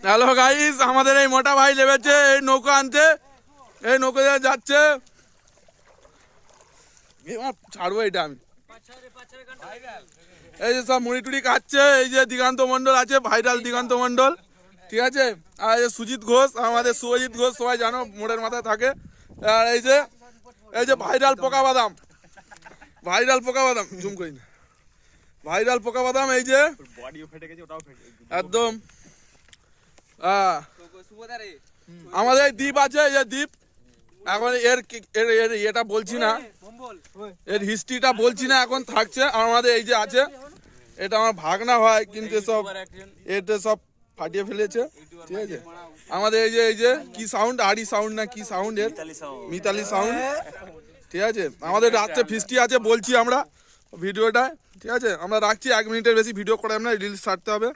Hello guys, আমাদের এই মোটা ভাই লেবেছে এই নৌকা আনতে, এই নৌকা যাচ্ছে। ছাড়বো এটা আমি। এই যে সব মুড়ি টুড়ি খাচ্ছে, এই যে দিগান্ত মন্ডল আছে, ভাইরাল দিগান্ত মন্ডল, ঠিক আছে। আর এই যে সুজিত ঘোষ, আমাদের শুভজিৎ ঘোষ, সবাই জানো মোড়ের মাথায় থাকে। আর এই যে ভাইরাল পোকা বাদাম, ভাইরাল পোকা বাদাম, জুম করি না, ভাইরাল পোকা বাদাম, এই যে একদম। আমাদের দ্বীপ আছে, এই যে দ্বীপ। এখন এর এটা বলছি না, এর হিস্ট্রিটা বলছি না, এখন থাকছে। আমাদের এই যে আছে, এটা আমার ভাগনা হয়, কিন্তু এটা সব ফাটিয়ে ফেলেছে, ঠিক আছে। আমাদের এই যে কি সাউন্ড, আড়ি সাউন্ড না কি সাউন্ড, এর মিতালি সাউন্ড, ঠিক আছে। আমাদের রাত্রে ফিস্টি আছে, বলছি আমরা ভিডিওটা, ঠিক আছে। আমরা রাখছি, 1 মিনিটের বেশি ভিডিও করে আমরা রিলস ছাড়তে হবে।